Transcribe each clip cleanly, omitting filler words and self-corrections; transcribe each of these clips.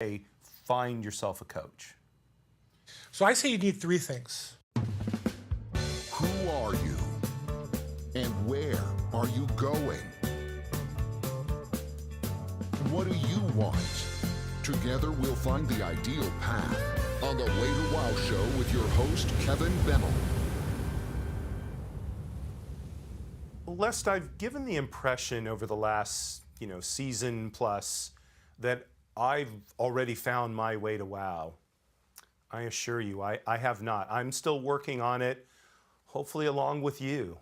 Hey, find yourself a coach. So I say you need three things. Who are you? And where are you going? What do you want? Together we'll find the ideal path on the Way to Wow Show with your host, Kevin Bennell. Lest I've given the impression over the last, season plus that I've already found my way to wow. I assure you, I have not. I'm still working on it, hopefully along with you.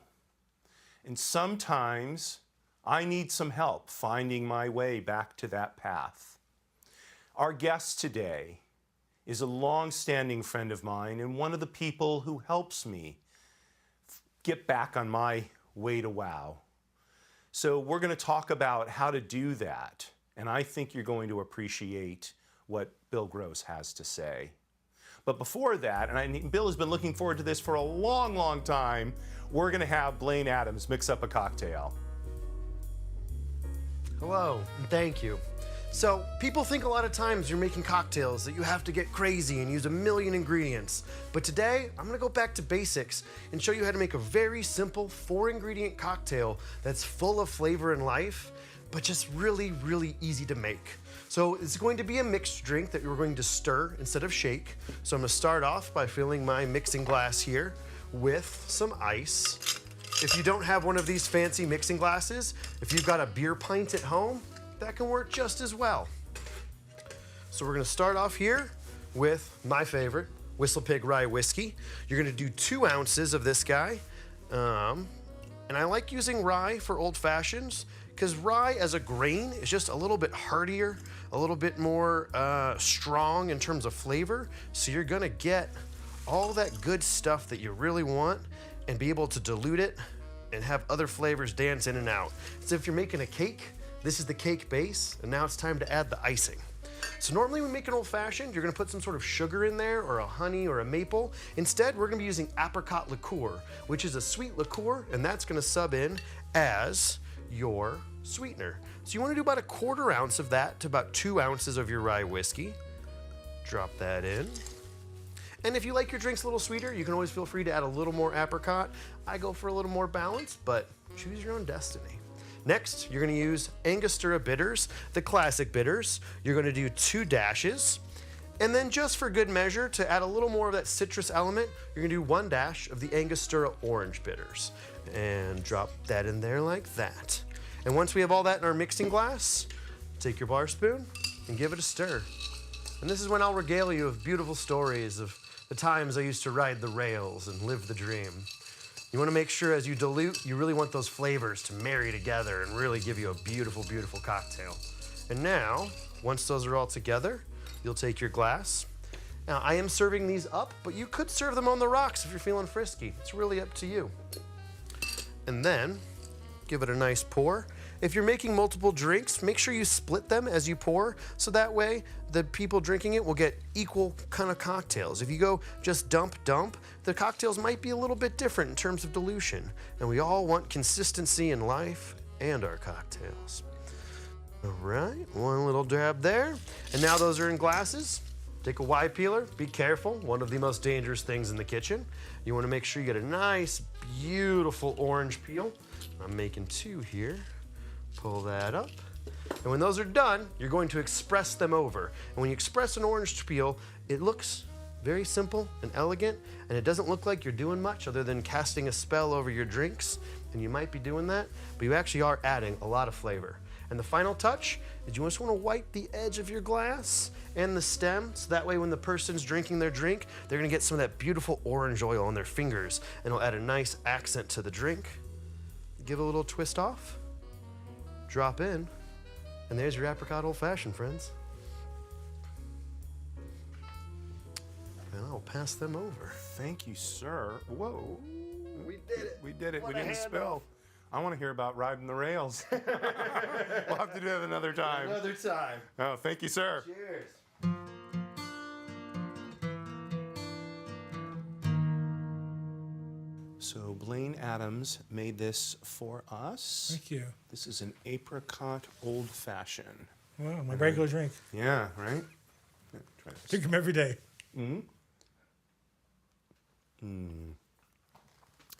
And sometimes I need some help finding my way back to that path. Our guest today is a long-standing friend of mine and one of the people who helps me get back on my way to wow. So we're going to talk about how to do that, and I think you're going to appreciate what Bill Gross has to say. But before that, and Bill has been looking forward to this for a long, long time, we're going to have Blaine Adams mix up a cocktail. Hello, and thank you. So, people think a lot of times you're making cocktails that you have to get crazy and use a million ingredients. But today, I'm gonna go back to basics and show you how to make a very simple 4-ingredient cocktail that's full of flavor and life, but just really, really easy to make. So it's going to be a mixed drink that you're going to stir instead of shake. So I'm gonna start off by filling my mixing glass here with some ice. If you don't have one of these fancy mixing glasses, if you've got a beer pint at home, that can work just as well. So we're gonna start off here with my favorite, Whistle Pig Rye Whiskey. You're gonna do 2 ounces of this guy. And I like using rye for old fashions because rye as a grain is just a little bit heartier, a little bit more strong in terms of flavor. So you're gonna get all that good stuff that you really want and be able to dilute it and have other flavors dance in and out. So if you're making a cake, this is the cake base, and now it's time to add the icing. So normally when we make an old fashioned, you're gonna put some sort of sugar in there or a honey or a maple. Instead, we're gonna be using apricot liqueur, which is a sweet liqueur, and that's gonna sub in as your sweetener. So you wanna do about 1/4 ounce of that to about 2 ounces of your rye whiskey. Drop that in. And if you like your drinks a little sweeter, you can always feel free to add a little more apricot. I go for a little more balance, but choose your own destiny. Next, you're gonna use Angostura bitters, the classic bitters. You're gonna do 2 dashes. And then just for good measure, to add a little more of that citrus element, you're gonna do 1 dash of the Angostura orange bitters. And drop that in there like that. And once we have all that in our mixing glass, take your bar spoon and give it a stir. And this is when I'll regale you with beautiful stories of the times I used to ride the rails and live the dream. You want to make sure as you dilute, you really want those flavors to marry together and really give you a beautiful, beautiful cocktail. And now, once those are all together, you'll take your glass. Now, I am serving these up, but you could serve them on the rocks if you're feeling frisky. It's really up to you. And then, give it a nice pour. If you're making multiple drinks, make sure you split them as you pour, so that way the people drinking it will get equal kind of cocktails. If you go just dump, the cocktails might be a little bit different in terms of dilution. And we all want consistency in life and our cocktails. All right, 1 little dab there. And now those are in glasses. Take a Y peeler, be careful, one of the most dangerous things in the kitchen. You wanna make sure you get a nice, beautiful orange peel. I'm making 2 here. Pull that up. And when those are done, you're going to express them over. And when you express an orange peel, it looks very simple and elegant, and it doesn't look like you're doing much other than casting a spell over your drinks. And you might be doing that, but you actually are adding a lot of flavor. And the final touch is you just want to wipe the edge of your glass and the stem, so that way when the person's drinking their drink, they're gonna get some of that beautiful orange oil on their fingers, and it'll add a nice accent to the drink. Give it a little twist off. Drop in, and there's your apricot old fashioned, friends. And I'll pass them over. Thank you, sir. Whoa. We did it. We did it. What We a didn't handoff. spill. I want to hear about riding the rails. We'll have to do that another time. Another time. Oh, thank you, sir. Cheers. So Blaine Adams made this for us. Thank you. This is an apricot old fashioned. Wow, my regular drink. Yeah, right? Try this. Drink them every day.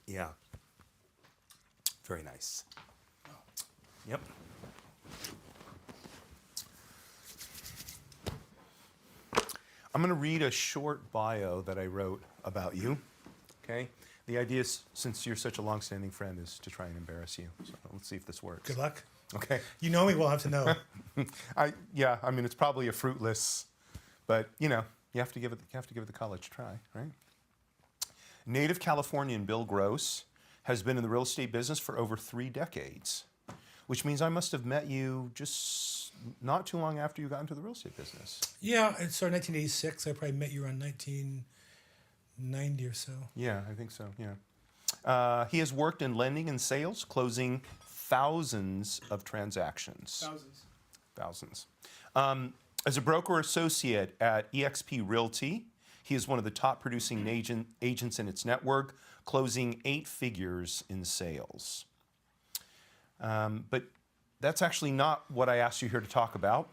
Yeah. Very nice. Yep. I'm going to read a short bio that I wrote about you. Okay? The idea is, since you're such a long-standing friend, is to try and embarrass you. So let's see if this works. Good luck. Okay. You know me well enough to know. I mean, it's probably a fruitless, but you have to give it the college try, right? Native Californian Bill Gross has been in the real estate business for over 3 decades, which means I must have met you just not too long after you got into the real estate business. Yeah, it started in 1986. I probably met you around 1990 or so. Yeah, I think so, yeah. He has worked in lending and sales, closing thousands of transactions. Thousands. As a broker associate at eXp Realty, he is one of the top producing agents in its network, closing 8 figures in sales. But that's actually not what I asked you here to talk about.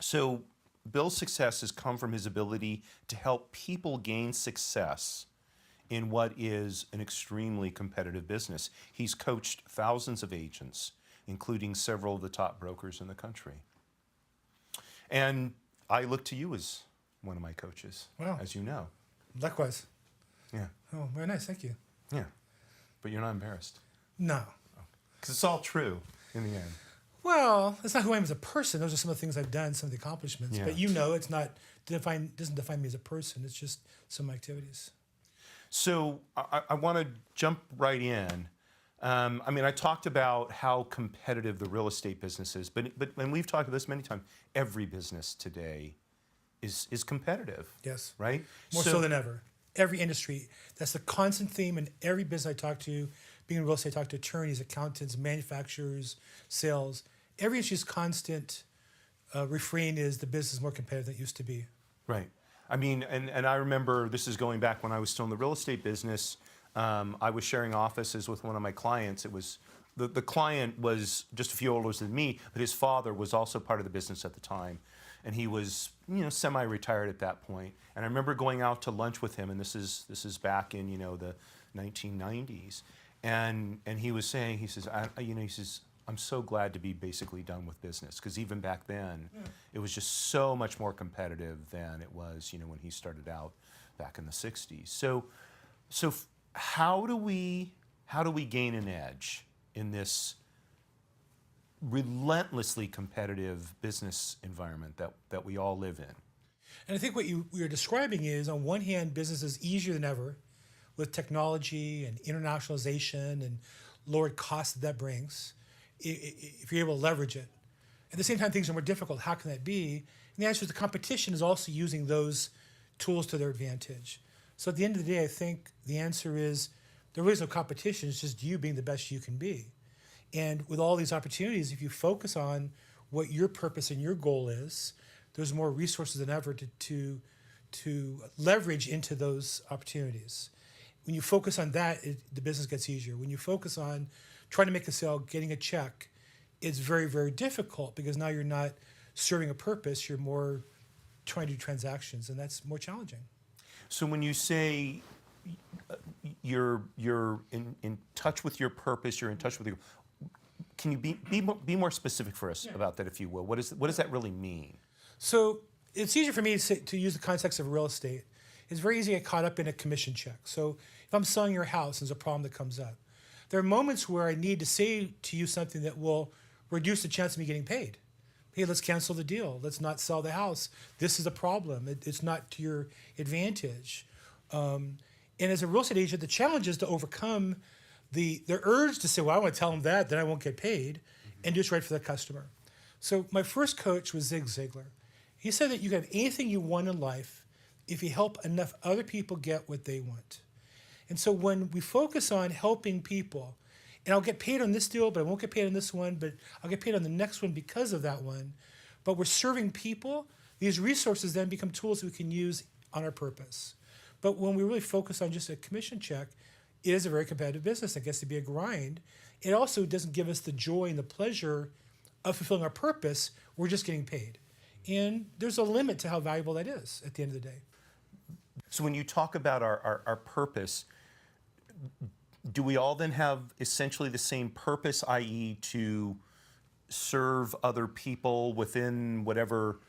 So Bill's success has come from his ability to help people gain success in what is an extremely competitive business. He's coached thousands of agents, including several of the top brokers in the country. And I look to you as one of my coaches, Wow. as you know. Likewise. Yeah, Oh, very nice. Thank you. yeah. But you're not embarrassed. No. Because it's all true in the end. Well, that's not who I am as a person. Those are some of the things I've done, some of the accomplishments. Yeah. But it's not doesn't define me as a person. It's just some activities. So I want to jump right in. I mean, I talked about how competitive the real estate business is, but and we've talked about this many times. Every business today is competitive. Yes. Right. More so than ever. Every industry. That's the constant theme in every business I talk to. Being in real estate, I talk to attorneys, accountants, manufacturers, sales. Every industry's constant refrain is the business is more competitive than it used to be. Right. I mean, and I remember this is going back when I was still in the real estate business. I was sharing offices with one of my clients. It was the client was just a few older than me, but his father was also part of the business at the time, and he was semi-retired at that point. And I remember going out to lunch with him, and this is back in the 1990s, and he was saying, he says, I'm so glad to be basically done with business, because even back then, it was just so much more competitive than it was, when he started out back in the 60s. So how do we gain an edge in this relentlessly competitive business environment that we all live in? And I think what you're describing is, on one hand, business is easier than ever with technology and internationalization and lowered costs that brings, if you're able to leverage it. At the same time, things are more difficult. How can that be? And the answer is the competition is also using those tools to their advantage. So at the end of the day, I think the answer is there really is no competition. It's just you being the best you can be. And with all these opportunities, if you focus on what your purpose and your goal is, there's more resources than ever to leverage into those opportunities. When you focus on that, the business gets easier. When you focus on trying to make a sale, getting a check, it's very, very difficult, because now you're not serving a purpose, you're more trying to do transactions, and that's more challenging. So when you say you're in touch with your purpose, you're in touch with your, can you be more specific for us about that, if you will? What does that really mean? So it's easier for me to use the context of real estate. It's very easy to get caught up in a commission check. So if I'm selling your house, there's a problem that comes up. There are moments where I need to say to you something that will reduce the chance of me getting paid. Hey, let's cancel the deal. Let's not sell the house. This is a problem. It's not to your advantage. And as a real estate agent, the challenge is to overcome the urge to say, well, I want to tell them that, then I won't get paid, and do what's right for the customer. So my first coach was Zig Ziglar. He said that you can have anything you want in life if you help enough other people get what they want. And so when we focus on helping people, and I'll get paid on this deal, but I won't get paid on this one, but I'll get paid on the next one because of that one, but we're serving people, these resources then become tools that we can use on our purpose. But when we really focus on just a commission check, it is a very competitive business. It gets to be a grind. It also doesn't give us the joy and the pleasure of fulfilling our purpose. We're just getting paid. And there's a limit to how valuable that is at the end of the day. So when you talk about our purpose, do we all then have essentially the same purpose, i.e. to serve other people within whatever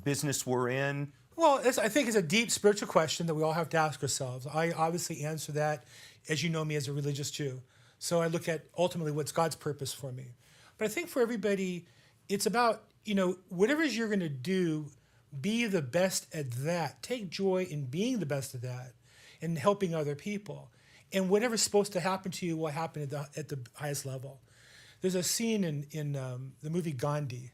business we're in? Well, I think it's a deep spiritual question that we all have to ask ourselves. I obviously answer that, as you know me, as a religious Jew. So I look at ultimately what's God's purpose for me. But I think for everybody, it's about, whatever it is you're going to do, be the best at that. Take joy in being the best at that and helping other people. And whatever's supposed to happen to you will happen at the highest level. There's a scene in the movie Gandhi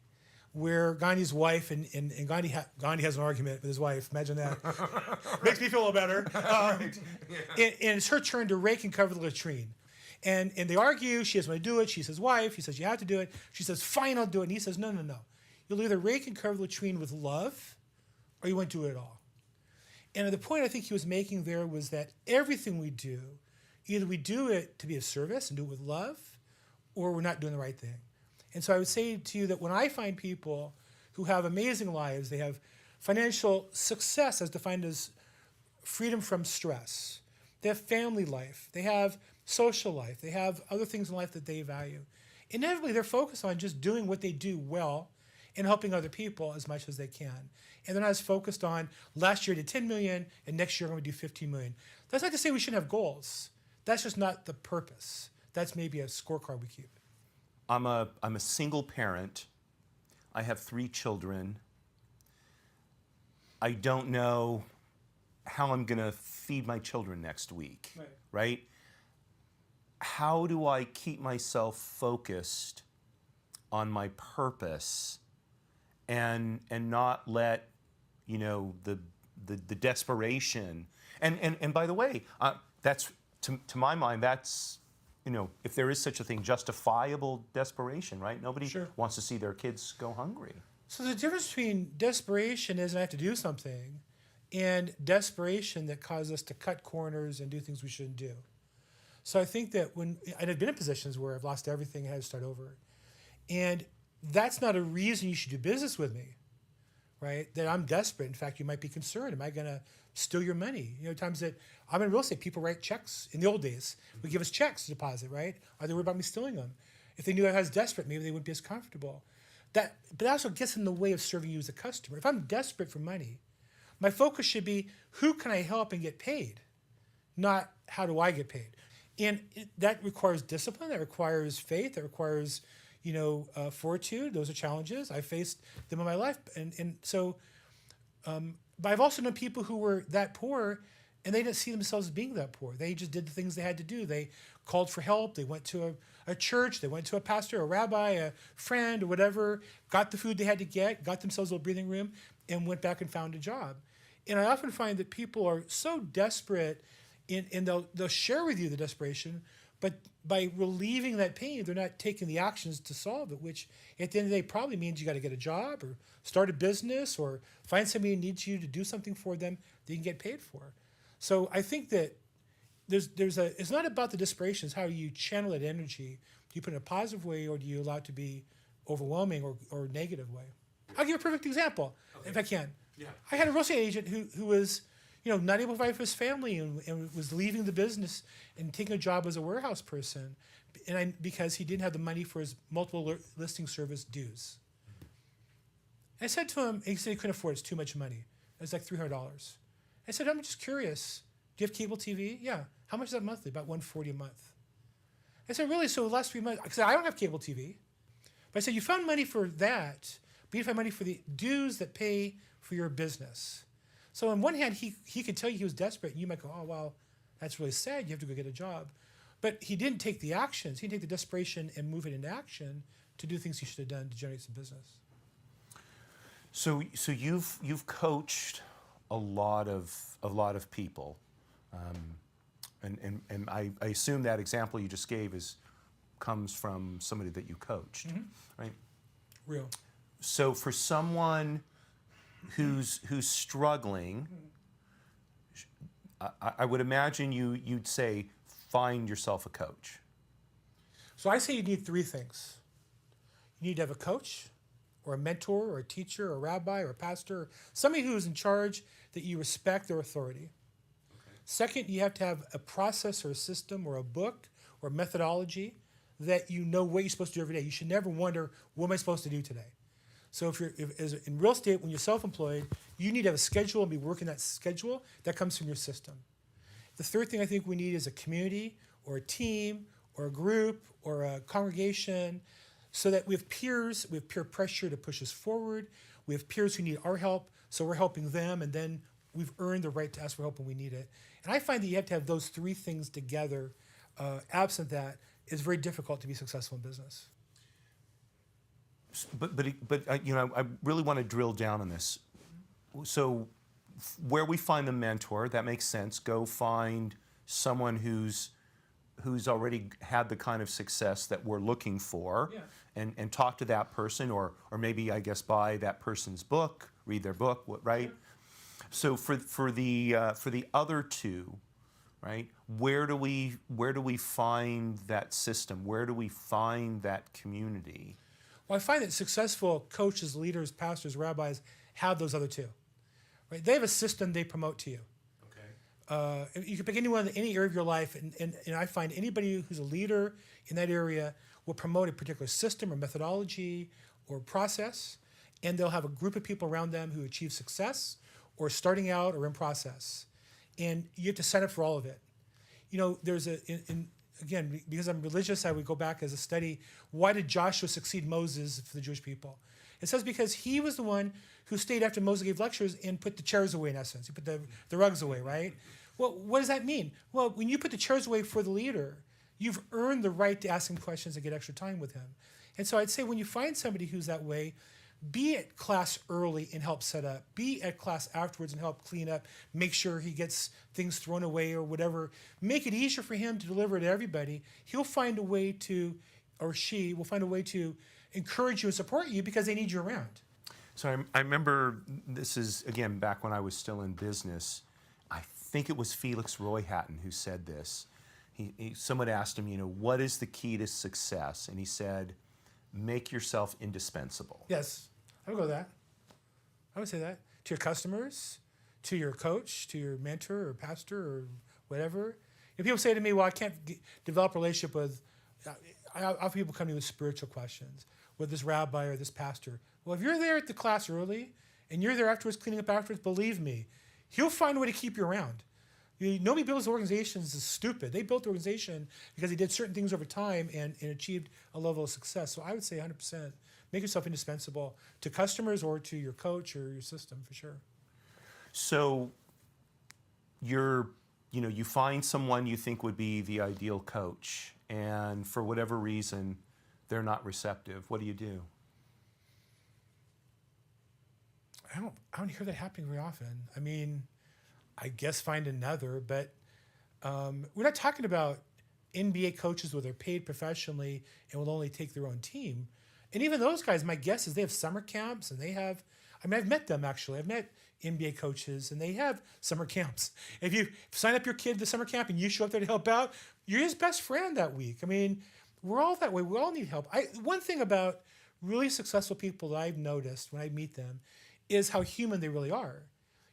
where Gandhi's wife, and Gandhi has an argument with his wife. Imagine that. Makes me feel a little better. And it's her turn to rake and cover the latrine. And they argue. She doesn't want to do it. She says, wife. He says, you have to do it. She says, fine, I'll do it. And he says, no. You'll either rake and cover the latrine with love, or you won't do it at all. And the point I think he was making there was that everything we do, either we do it to be of service and do it with love, or we're not doing the right thing. And so I would say to you that when I find people who have amazing lives, they have financial success as defined as freedom from stress. They have family life. They have social life. They have other things in life that they value. Inevitably, they're focused on just doing what they do well and helping other people as much as they can. And they're not as focused on last year I did 10 million and next year I'm going to do 15 million. That's not to say we shouldn't have goals. That's just not the purpose. That's maybe a scorecard we keep. I'm a single parent. I have 3 children. I don't know how I'm going to feed my children next week, right? How do I keep myself focused on my purpose and not let, the desperation, and by the way, that's, to my mind, that's, if there is such a thing, justifiable desperation, right? Nobody wants to see their kids go hungry. So the difference between desperation is I have to do something and desperation that causes us to cut corners and do things we shouldn't do. So I think that and I've been in positions where I've lost everything and had to start over. And that's not a reason you should do business with me, right? That I'm desperate. In fact, you might be concerned. Am I going to steal your money? Times that I'm in real estate, people write checks. In the old days, would give us checks to deposit, right? Are they worried about me stealing them? If they knew I was desperate, maybe they wouldn't be as comfortable. But that also gets in the way of serving you as a customer. If I'm desperate for money, my focus should be who can I help and get paid, not how do I get paid. And that requires discipline. That requires faith. That requires, fortitude. Those are challenges. I faced them in my life. But I've also known people who were that poor and they didn't see themselves as being that poor. They just did the things they had to do. They called for help. They went to a church. They went to a pastor, a rabbi, a friend, or whatever, got the food they had to get, got themselves a little breathing room, and went back and found a job. And I often find that people are so desperate and they'll share with you the desperation, but by relieving that pain, they're not taking the actions to solve it, which at the end of the day probably means you got to get a job or start a business or find somebody who needs you to do something for them that you can get paid for. So I think that it's not about the desperation, it's how you channel that energy. Do you put it in a positive way or do you allow it to be overwhelming or negative way? I'll give you a perfect example, if I can. Yeah. I had a real estate agent who was not able to provide for his family and was leaving the business and taking a job as a warehouse person because he didn't have the money for his multiple listing service dues. I said to him, he said he couldn't afford it, it's too much money. It was like $300. I said, I'm just curious. Do you have cable TV? Yeah. How much is that monthly? About $140 a month. I said, really? So the last 3 months, I said, I don't have cable TV. But I said, you found money for that, but you didn't find money for the dues that pay for your business. So on one hand, he could tell you he was desperate, and you might go, oh, well, that's really sad. You have to go get a job. But he didn't take the actions. He didn't take the desperation and move it into action to do things he should have done to generate some business. So you've coached a lot of people, and I assume that example you just gave comes from somebody that you coached, right? Real. So for someone who's struggling, I would imagine you'd say find yourself a coach. So I say you need 3 things. You need to have a coach, or a mentor or a teacher or a rabbi or a pastor, or somebody who is in charge that you respect their authority. Second, you have to have a process or a system or a book or methodology that you know what you're supposed to do every day. You should never wonder, what am I supposed to do today? So in real estate, when you're self-employed, you need to have a schedule and be working that schedule. That comes from your system. The third thing I think we need is a community or a team or a group or a congregation, so that we have peers, we have peer pressure to push us forward. We have peers who need our help, so we're helping them, and then we've earned the right to ask for help when we need it. And I find that you have to have those three things together. Absent that, it's very difficult to be successful in business. But you know, I really want to drill down on this. So, where we find the mentor, that makes sense. Go find someone who's already had the kind of success that we're looking for, and talk to that person, or maybe, I guess, buy that person's book, read their book, right? So for the other two, right? Where do we find that system? Where do we find that community? Well, I find that successful coaches, leaders, pastors, rabbis have those other two. Right? They have a system they promote to you. You can pick anyone in any area of your life, and I find anybody who's a leader in that area will promote a particular system or methodology or process, and they'll have a group of people around them who achieve success or starting out or in process. And you have to sign up for all of it. You know, there's again, because I'm religious, I would go back as a study. Why did Joshua succeed Moses for the Jewish people? It says because he was the one who stayed after Moses gave lectures and put the chairs away, in essence. He put the rugs away, right? Well, what does that mean? Well, when you put the chairs away for the leader, you've earned the right to ask him questions and get extra time with him. And so I'd say when you find somebody who's that way, be at class early and help set up. Be at class afterwards and help clean up. Make sure he gets things thrown away or whatever. Make it easier for him to deliver to everybody. He'll find a way to, or she will find a way to encourage you and support you because they need you around. So I remember, this is, again, back when I was still in business, I think it was Felix Roy Hatton who said this. Someone asked him, you know, what is the key to success? And he said, make yourself indispensable. Yes, I would go with that. I would say that. To your customers, to your coach, to your mentor or pastor or whatever. If people say to me, well, I can't develop a relationship with, I often people come to me with spiritual questions, with this rabbi or this pastor. Well, if you're there at the class early and you're there afterwards, cleaning up afterwards, believe me, he'll find a way to keep you around. Nobody builds organizations is stupid. They built the organization because they did certain things over time and achieved a level of success. So I would say 100%, make yourself indispensable to customers or to your coach or your system, for sure. So you find someone you think would be the ideal coach, and for whatever reason, they're not receptive. What do you do? I don't hear that happening very often. I mean, I guess find another, but we're not talking about NBA coaches where they're paid professionally and will only take their own team. And even those guys, my guess is they have summer camps and they have, I mean, I've met them actually. I've met NBA coaches and they have summer camps. If you sign up your kid to the summer camp and you show up there to help out, you're his best friend that week. I mean, we're all that way. We all need help. One thing about really successful people that I've noticed when I meet them is how human they really are.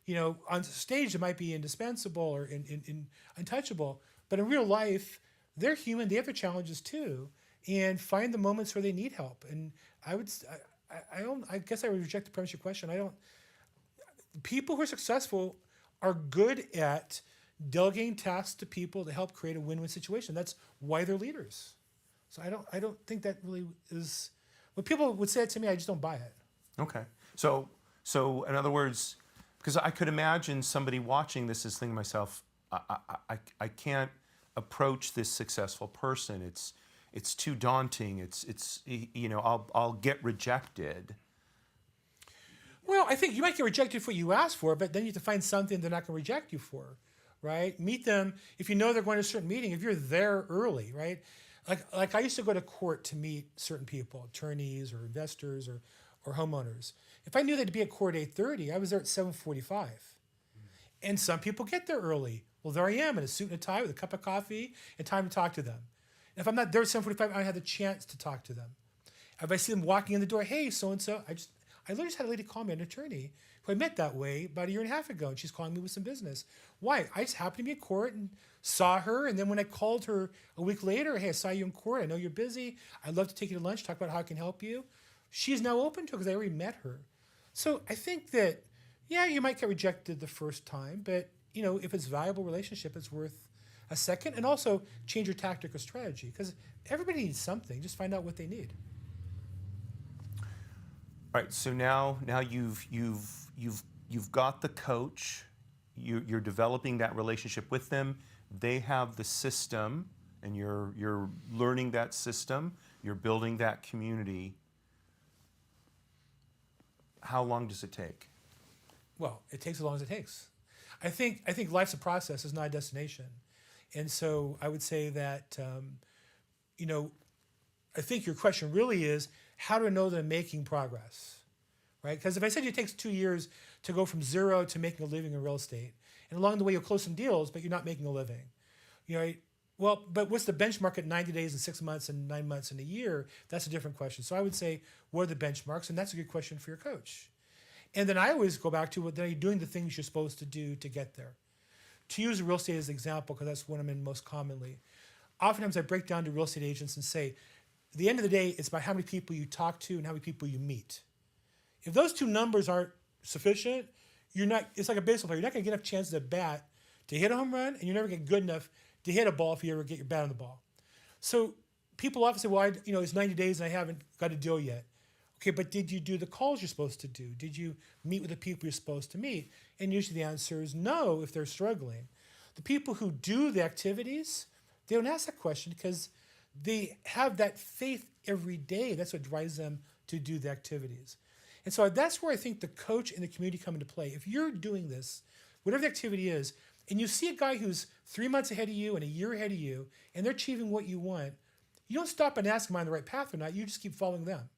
You know, on stage they might be indispensable or untouchable, but in real life, they're human. They have their challenges too, and find the moments where they need help. And I guess I would reject the premise of your question. People who are successful are good at delegating tasks to people to help create a win-win situation. That's why they're leaders. So I don't think that really is, when people would say it to me, I just don't buy it. Okay. So in other words, because I could imagine somebody watching this is thinking to myself, I can't approach this successful person. It's too daunting. It's you know, I'll get rejected. Well, I think you might get rejected for what you asked for, but then you have to find something they're not going to reject you for, right? Meet them if you know they're going to a certain meeting. If you're there early, right? Like I used to go to court to meet certain people, attorneys or investors or homeowners. If I knew they'd be at court at 8:30, I was there at 7:45. And some people get there early. Well, there I am in a suit and a tie with a cup of coffee and time to talk to them. And if I'm not there at 7:45, I had the chance to talk to them. If I see them walking in the door, hey, so-and-so, I literally just had a lady call me, an attorney, who I met that way about a year and a half ago, and she's calling me with some business. Why? I just happened to be in court and saw her, and then when I called her a week later, hey, I saw you in court, I know you're busy, I'd love to take you to lunch, talk about how I can help you. She's now open to it because I already met her. So I think that, yeah, you might get rejected the first time, but if it's a valuable relationship, it's worth a second. And also change your tactic or strategy, because everybody needs something. Just find out what they need. All right, so now you've got the coach. You're developing that relationship with them. They have the system, and you're learning that system. You're building that community. How long does it take? Well, it takes as long as it takes. I think life's a process, it's not a destination. And so I would say that, I think your question really is, how do I know that I'm making progress, right? Because if I said it takes 2 years to go from zero to making a living in real estate, and along the way you'll close some deals, but you're not making a living, well, but what's the benchmark at 90 days and 6 months and 9 months and a year? That's a different question. So I would say, what are the benchmarks? And that's a good question for your coach. And then I always go back to, well, then are you doing the things you're supposed to do to get there? To use real estate as an example, because that's what I'm in most commonly, oftentimes I break down to real estate agents and say, at the end of the day, it's about how many people you talk to and how many people you meet. If those two numbers aren't sufficient, it's like a baseball player. You're not going to get enough chances at bat to hit a home run, and you're never going to get good enough to hit a ball if you ever get your bat on the ball. So people often say, well, it's 90 days and I haven't got a deal yet. Okay, but did you do the calls you're supposed to do? Did you meet with the people you're supposed to meet? And usually the answer is no if they're struggling. The people who do the activities, they don't ask that question because they have that faith every day. That's what drives them to do the activities. And so that's where I think the coach and the community come into play. If you're doing this, whatever the activity is, and you see a guy who's 3 months ahead of you and a year ahead of you, and they're achieving what you want, you don't stop and ask, am I on the right path or not? You just keep following them.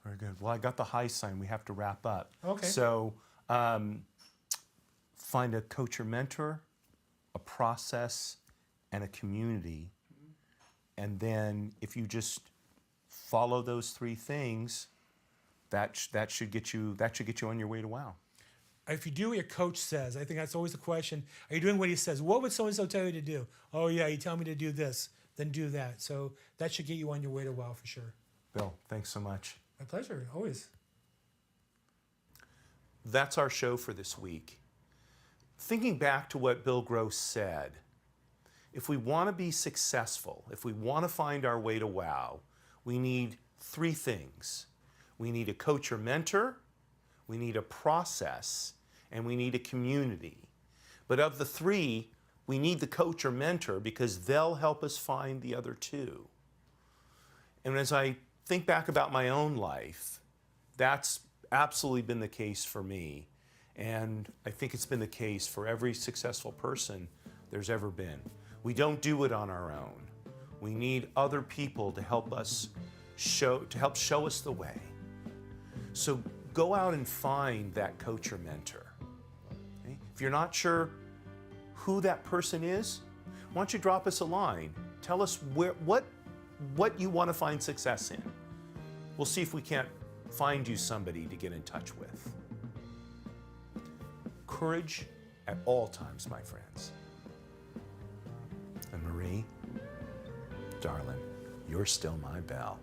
Very good. Well, I got the high sign. We have to wrap up. Okay. So find a coach or mentor, a process, and a community. And then if you just follow those three things, that should get you on your way to wow. If you do what your coach says, I think that's always the question. Are you doing what he says? What would so-and-so tell you to do? Oh, yeah, you tell me to do this, then do that. So that should get you on your way to wow for sure. Bill, thanks so much. My pleasure, always. That's our show for this week. Thinking back to what Bill Gross said, if we want to be successful, if we want to find our way to wow, we need three things. We need a coach or mentor, we need a process, and we need a community. But of the three, we need the coach or mentor because they'll help us find the other two. And as I think back about my own life, that's absolutely been the case for me. And I think it's been the case for every successful person there's ever been. We don't do it on our own. We need other people to help us show us the way. So go out and find that coach or mentor. Okay? If you're not sure who that person is, why don't you drop us a line? Tell us what you want to find success in. We'll see if we can't find you somebody to get in touch with. Courage at all times, my friends. And Marie, darling, you're still my belle.